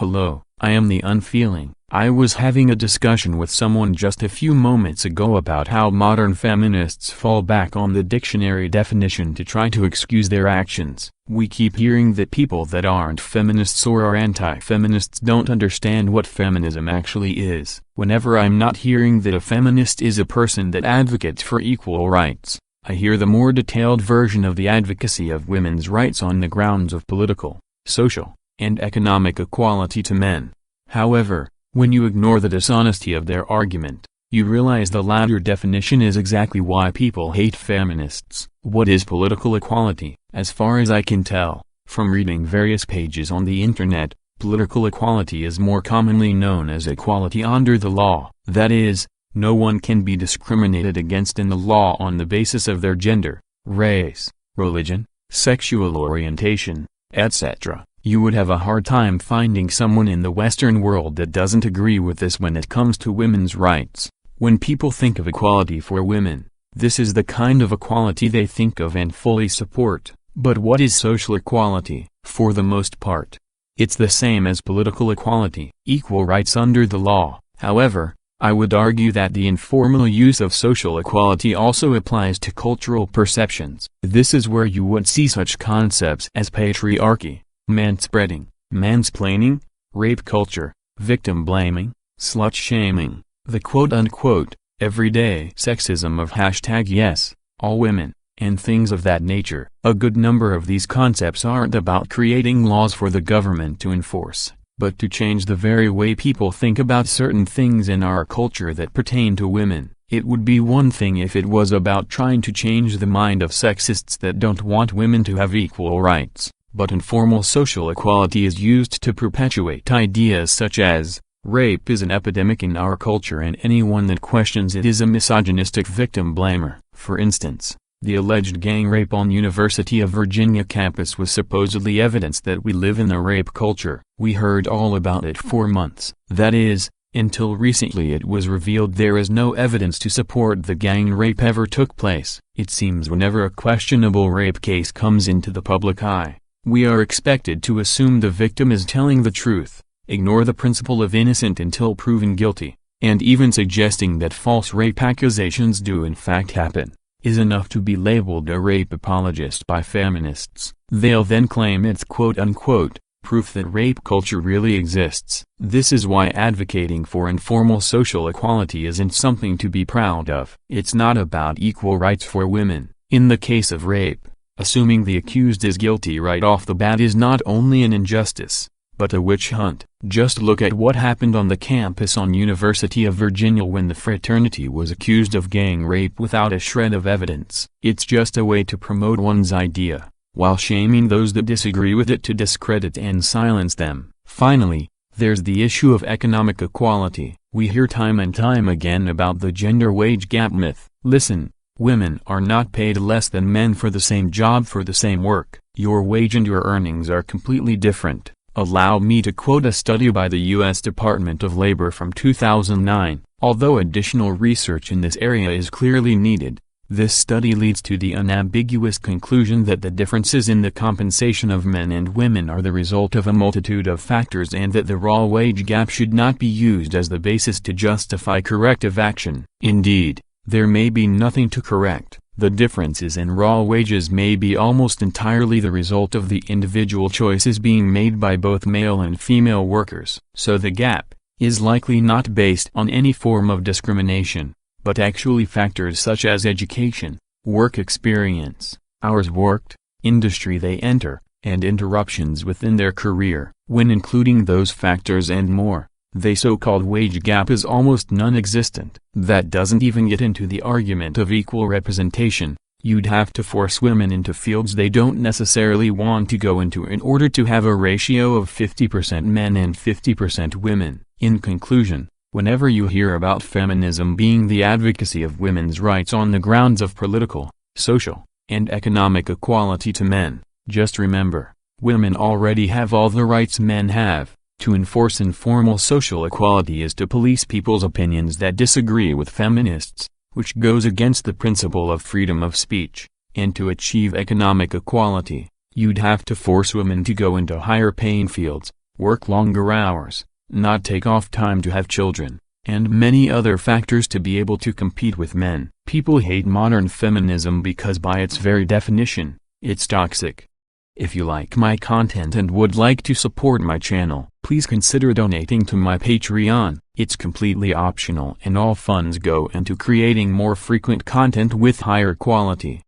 Hello, I am the Unfeeling. I was having a discussion with someone just a few moments ago about how modern feminists fall back on the dictionary definition to try to excuse their actions. We keep hearing that people that aren't feminists or are anti-feminists don't understand what feminism actually is. Whenever I'm not hearing that a feminist is a person that advocates for equal rights, I hear the more detailed version of the advocacy of women's rights on the grounds of political, social, and economic equality to men. However, when you ignore the dishonesty of their argument, you realize the latter definition is exactly why people hate feminists. What is political equality? As far as I can tell, from reading various pages on the internet, political equality is more commonly known as equality under the law. That is, no one can be discriminated against in the law on the basis of their gender, race, religion, sexual orientation, etc. You would have a hard time finding someone in the Western world that doesn't agree with this when it comes to women's rights. When people think of equality for women, this is the kind of equality they think of and fully support. But what is social equality? For the most part, it's the same as political equality, equal rights under the law. However, I would argue that the informal use of social equality also applies to cultural perceptions. This is where you would see such concepts as patriarchy, manspreading, mansplaining, rape culture, victim blaming, slut shaming, the quote-unquote, everyday sexism of #yes, all women, and things of that nature. A good number of these concepts aren't about creating laws for the government to enforce, but to change the very way people think about certain things in our culture that pertain to women. It would be one thing if it was about trying to change the mind of sexists that don't want women to have equal rights. But informal social equality is used to perpetuate ideas such as, rape is an epidemic in our culture and anyone that questions it is a misogynistic victim blamer. For instance, the alleged gang rape on University of Virginia campus was supposedly evidence that we live in a rape culture. We heard all about it for months. That is, until recently it was revealed there is no evidence to support the gang rape ever took place. It seems whenever a questionable rape case comes into the public eye, we are expected to assume the victim is telling the truth, ignore the principle of innocent until proven guilty, and even suggesting that false rape accusations do in fact happen is enough to be labeled a rape apologist by feminists. They'll then claim it's quote-unquote, proof that rape culture really exists. This is why advocating for informal social equality isn't something to be proud of. It's not about equal rights for women. In the case of rape, assuming the accused is guilty right off the bat is not only an injustice, but a witch hunt. Just look at what happened on the campus on University of Virginia when the fraternity was accused of gang rape without a shred of evidence. It's just a way to promote one's idea, while shaming those that disagree with it to discredit and silence them. Finally, there's the issue of economic equality. We hear time and time again about the gender wage gap myth. Listen, women are not paid less than men for the same job for the same work. Your wage and your earnings are completely different. Allow me to quote a study by the U.S. Department of Labor from 2009. Although additional research in this area is clearly needed, this study leads to the unambiguous conclusion that the differences in the compensation of men and women are the result of a multitude of factors and that the raw wage gap should not be used as the basis to justify corrective action. Indeed, there may be nothing to correct. The differences in raw wages may be almost entirely the result of the individual choices being made by both male and female workers. So the gap is likely not based on any form of discrimination, but actually factors such as education, work experience, hours worked, industry they enter, and interruptions within their career. When including those factors and more, the so-called wage gap is almost non-existent. That doesn't even get into the argument of equal representation. You'd have to force women into fields they don't necessarily want to go into in order to have a ratio of 50% men and 50% women. In conclusion, whenever you hear about feminism being the advocacy of women's rights on the grounds of political, social, and economic equality to men, just remember, women already have all the rights men have. To enforce informal social equality is to police people's opinions that disagree with feminists, which goes against the principle of freedom of speech. And to achieve economic equality, you'd have to force women to go into higher paying fields, work longer hours, not take off time to have children, and many other factors to be able to compete with men. People hate modern feminism because by its very definition, it's toxic. If you like my content and would like to support my channel, please consider donating to my Patreon. It's completely optional and all funds go into creating more frequent content with higher quality.